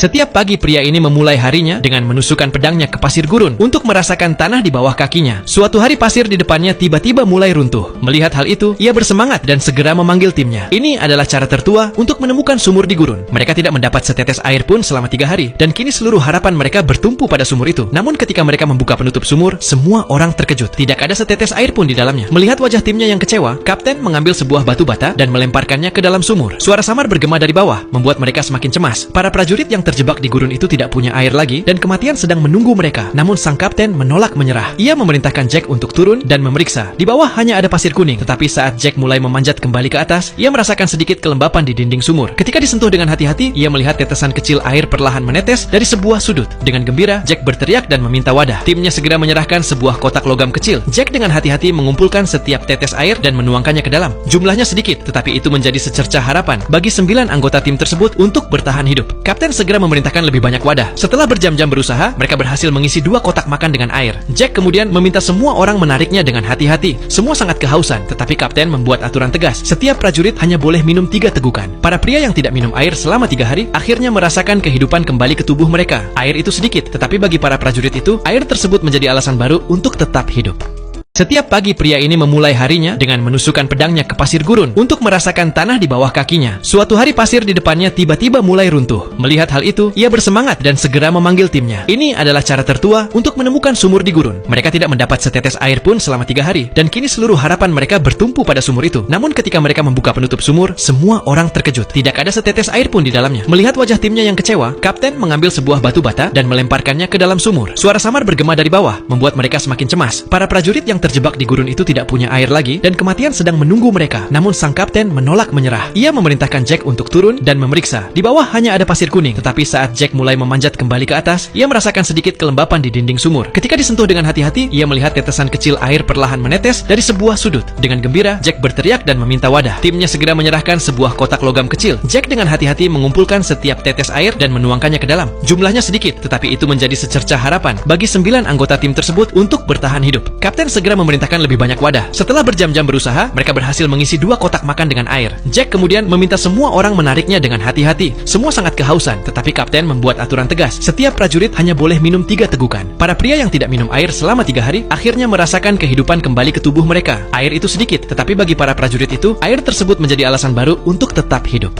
Setiap pagi pria ini memulai harinya dengan menusukkan pedangnya ke pasir gurun untuk merasakan tanah di bawah kakinya. Suatu hari pasir di depannya tiba-tiba mulai runtuh. Melihat hal itu, ia bersemangat dan segera memanggil timnya. Ini adalah cara tertua untuk menemukan sumur di gurun. Mereka tidak mendapat setetes air pun selama 3 hari, dan kini seluruh harapan mereka bertumpu pada sumur itu. Namun ketika mereka membuka penutup sumur, semua orang terkejut. Tidak ada setetes air pun di dalamnya. Melihat wajah timnya yang kecewa, kapten mengambil sebuah batu bata dan melemparkannya ke dalam sumur. Suara samar bergema dari bawah, membuat mereka semakin cemas. Para prajurit yang terjebak di gurun itu tidak punya air lagi, dan kematian sedang menunggu mereka. Namun sang kapten menolak menyerah. Ia memerintahkan Jack untuk turun dan memeriksa. Di bawah hanya ada pasir kuning, tetapi saat Jack mulai memanjat kembali ke atas, ia merasakan sedikit kelembapan di dinding sumur. Ketika disentuh dengan hati-hati, ia melihat tetesan kecil air perlahan menetes dari sebuah sudut. Dengan gembira, Jack berteriak dan meminta wadah. Timnya segera menyerahkan sebuah kotak logam kecil. Jack dengan hati-hati mengumpulkan setiap tetes air dan menuangkannya ke dalam. Jumlahnya sedikit, tetapi itu menjadi secercah harapan bagi 9 anggota tim tersebut untuk bertahan hidup. Kapten segera memerintahkan lebih banyak wadah. Setelah berjam-jam berusaha, mereka berhasil mengisi 2 kotak makan dengan air. Jack kemudian meminta semua orang menariknya dengan hati-hati. Semua sangat kehausan, tetapi kapten membuat aturan tegas. Setiap prajurit hanya boleh minum 3 tegukan. Para pria yang tidak minum air selama 3 hari, akhirnya merasakan kehidupan kembali ke tubuh mereka. Air itu sedikit, tetapi bagi para prajurit itu, air tersebut menjadi alasan baru untuk tetap hidup. Setiap pagi pria ini memulai harinya dengan menusukkan pedangnya ke pasir gurun untuk merasakan tanah di bawah kakinya. Suatu hari pasir di depannya tiba-tiba mulai runtuh. Melihat hal itu, ia bersemangat dan segera memanggil timnya. Ini adalah cara tertua untuk menemukan sumur di gurun. Mereka tidak mendapat setetes air pun selama 3 hari, dan kini seluruh harapan mereka bertumpu pada sumur itu. Namun ketika mereka membuka penutup sumur, semua orang terkejut. Tidak ada setetes air pun di dalamnya. Melihat wajah timnya yang kecewa, kapten mengambil sebuah batu bata dan melemparkannya ke dalam sumur. Suara samar bergema dari bawah, membuat mereka semakin cemas. Para prajurit yang terjebak di gurun itu tidak punya air lagi, dan kematian sedang menunggu mereka. Namun sang kapten menolak menyerah. Ia memerintahkan Jack untuk turun dan memeriksa. Di bawah hanya ada pasir kuning, tetapi saat Jack mulai memanjat kembali ke atas, ia merasakan sedikit kelembapan di dinding sumur. Ketika disentuh dengan hati-hati, ia melihat tetesan kecil air perlahan menetes dari sebuah sudut. Dengan gembira, Jack berteriak dan meminta wadah. Timnya segera menyerahkan sebuah kotak logam kecil. Jack dengan hati-hati mengumpulkan setiap tetes air dan menuangkannya ke dalam. Jumlahnya sedikit, tetapi itu menjadi secercah harapan bagi 9 anggota tim tersebut untuk bertahan hidup. Kapten segera memerintahkan lebih banyak wadah. Setelah berjam-jam berusaha, mereka berhasil mengisi 2 kotak makan dengan air. Jack kemudian meminta semua orang menariknya dengan hati-hati. Semua sangat kehausan, tetapi kapten membuat aturan tegas. Setiap prajurit hanya boleh minum 3 tegukan. Para pria yang tidak minum air selama 3 hari, akhirnya merasakan kehidupan kembali ke tubuh mereka. Air itu sedikit, tetapi bagi para prajurit itu, air tersebut menjadi alasan baru untuk tetap hidup.